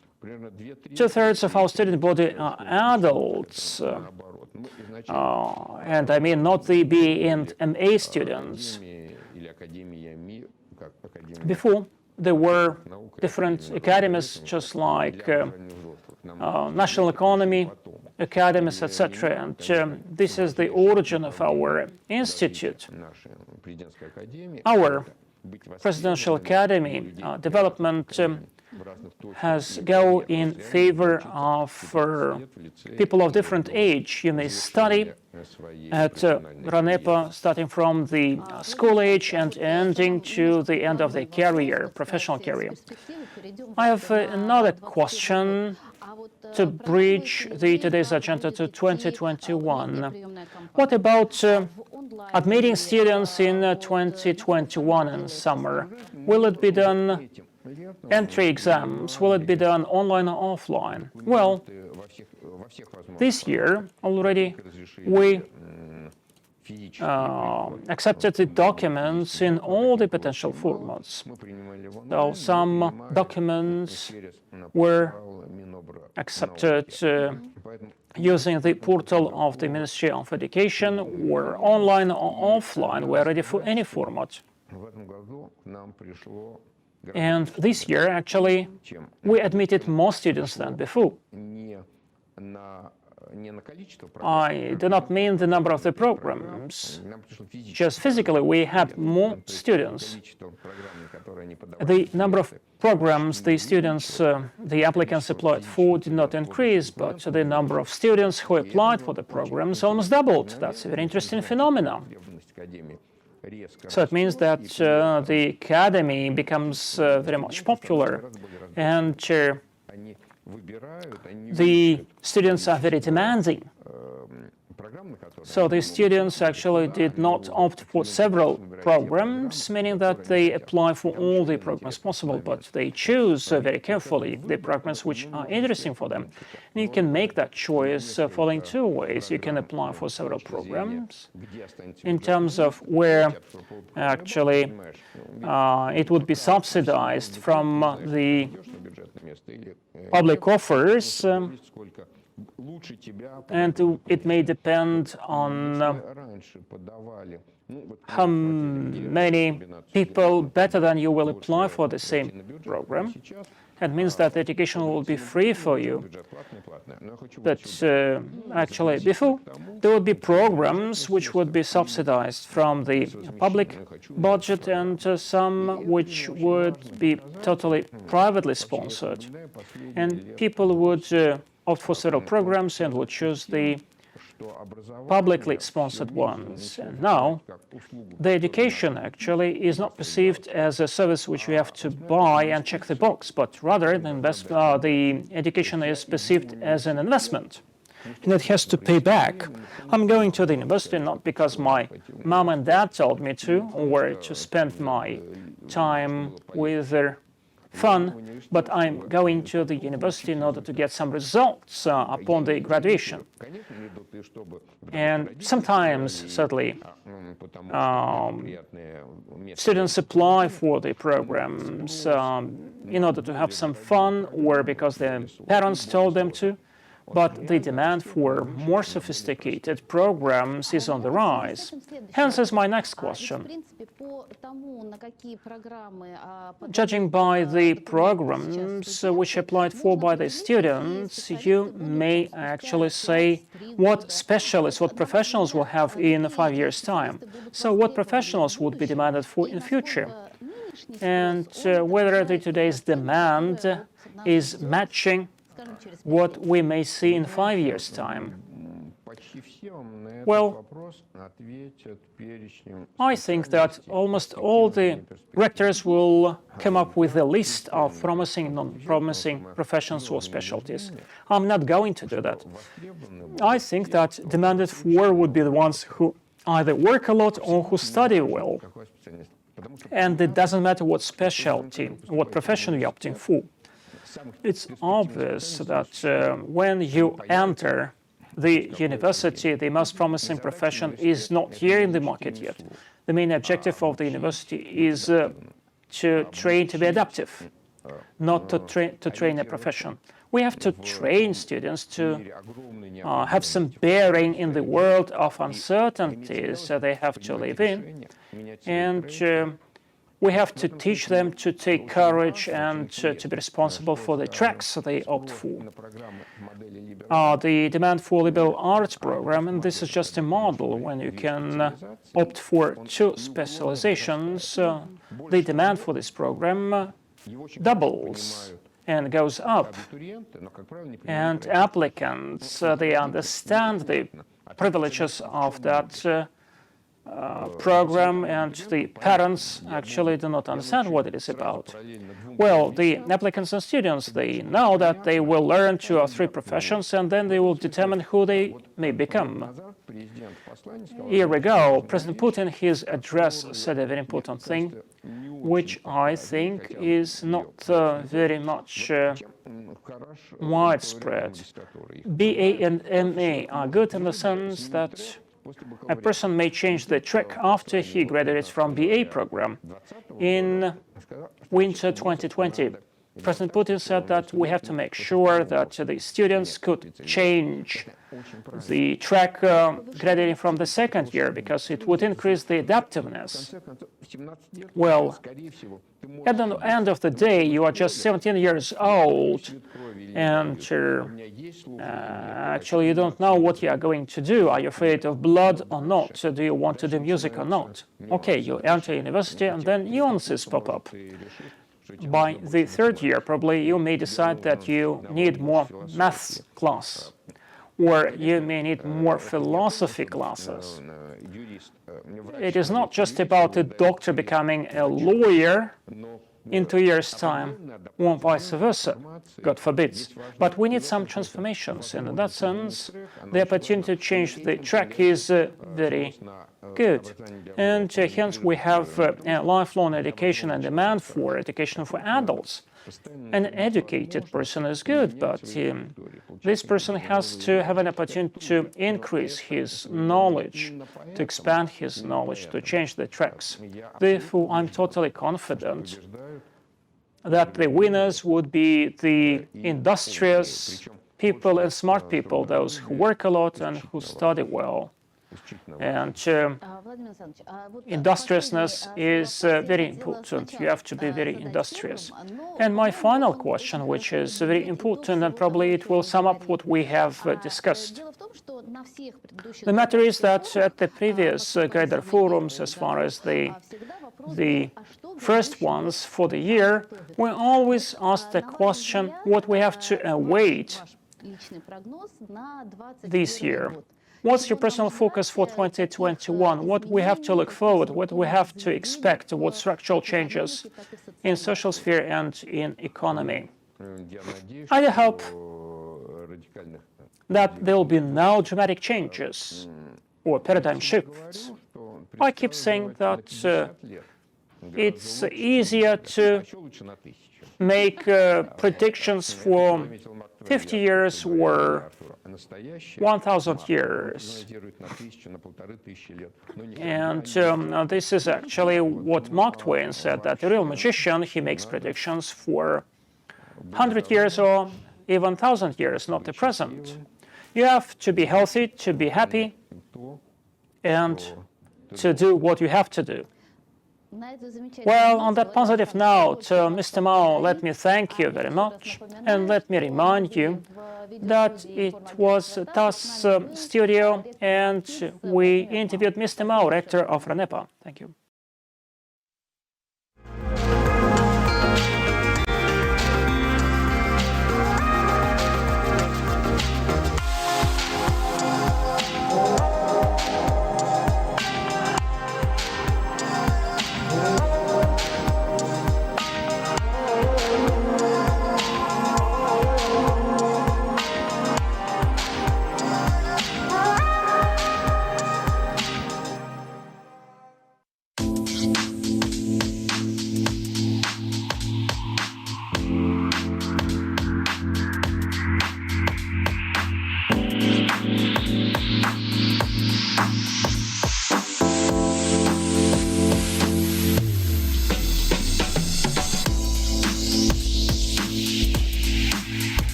Two-thirds of our student body are adults, and I mean not the BA and MA students. Before, there were different academies, just like national economy academies, etc. And this is the origin of our institute. Our presidential academy development has go in favor of people of different age. You may study at RANEPA starting from the school age and ending to the end of their career, professional career. I have another question to bridge today's agenda to 2021. What about admitting students in 2021 in summer? Will it be done entry exams? Will it be done online or offline? Well, this year already we accepted the documents in all the potential formats. Though some documents were accepted using the portal of the Ministry of Education, were online or offline, we're ready for any format. And this year, actually, we admitted more students than before. I do not mean the number of the programs. Just physically, we had more students. The number of programs the students, the applicants applied for did not increase, but the number of students who applied for the programs almost doubled. That's a very interesting phenomenon. So it means that the academy becomes very much popular, and the students are very demanding. So the students actually did not opt for several programs, meaning that they apply for all the programs possible, but they choose very carefully the programs which are interesting for them. And you can make that choice following two ways. You can apply for several programs in terms of where actually it would be subsidized from the public offers, and it may depend on how many people better than you will apply for the same program. It means that the education will be free for you. But actually, before, there would be programs which would be subsidized from the public budget, and some which would be totally privately sponsored. And people would opt for several programs and would choose the publicly sponsored ones. And now, the education actually is not perceived as a service which you have to buy and check the box, but rather the education is perceived as an investment, and it has to pay back. I'm going to the university not because my mom and dad told me to, or to spend my time with their fun, but I'm going to the university in order to get some results upon the graduation. And sometimes, certainly, students apply for the programs in order to have some fun or because their parents told them to. But the demand for more sophisticated programs is on the rise. Hence is my next question. Judging by the programs which applied for by the students, you may actually say what specialists, what professionals will have in 5 years' time. So what professionals would be demanded for in future? And whether today's demand is matching what we may see in 5 years' time. Well, I think that almost all the rectors will come up with a list of promising and non-promising professions or specialties. I'm not going to do that. I think that demanded for would be the ones who either work a lot or who study well. And it doesn't matter what specialty, what profession you're opting for. It's obvious that when you enter the university, the most promising profession is not here in the market yet. The main objective of the university is to train to be adaptive, not to train a profession. We have to train students to have some bearing in the world of uncertainties that they have to live in, and we have to teach them to take courage and to be responsible for the tracks they opt for. The demand for liberal arts program, and this is just a model when you can opt for 2 specializations, the demand for this program doubles and goes up. And applicants, they understand the privileges of that program, and the parents actually do not understand what it is about. Well, the applicants and students, they know that they will learn 2 or 3 professions, and then they will determine who they may become. A year ago, President Putin, his address, said a very important thing, which I think is not very much widespread. BA and MA are good in the sense that a person may change the track after he graduates from BA program. In winter 2020, President Putin said that we have to make sure that the students could change the track graduating from the second year because it would increase the adaptiveness. Well, at the end of the day, you are just 17 years old, and actually you don't know what you are going to do. Are you afraid of blood or not? Do you want to do music or not? Okay, you enter university, and then nuances pop up. By the third year, probably you may decide that you need more maths class, or you may need more philosophy classes. It is not just about a doctor becoming a lawyer in 2 years' time, or vice versa, God forbid. But we need some transformations, and in that sense, the opportunity to change the track is very good. And hence we have lifelong education and demand for education for adults. An educated person is good, but this person has to have an opportunity to increase his knowledge, to expand his knowledge, to change the tracks. Therefore, I'm totally confident that the winners would be the industrious people and smart people, those who work a lot and who study well. And industriousness is very important. You have to be very industrious. And my final question, which is very important, and probably it will sum up what we have discussed. The matter is that at the previous Gaidar forums, as far as the first ones for the year, we always asked the question what we have to await this year. What's your personal focus for 2021? What we have to look forward, what we have to expect, what structural changes in social sphere and in economy? I hope that there will be no dramatic changes or paradigm shifts. I keep saying that it's easier to make predictions for 50 years or 1,000 years. And this is actually what Mark Twain said, that the real magician, he makes predictions for 100 years or even 1,000 years, not the present. You have to be healthy, to be happy, and to do what you have to do. Well, on that positive note, Mr. Mao, let me thank you very much, and let me remind you that it was TASS studio, and we interviewed Mr. Mao, Rector of RANEPA. Thank you.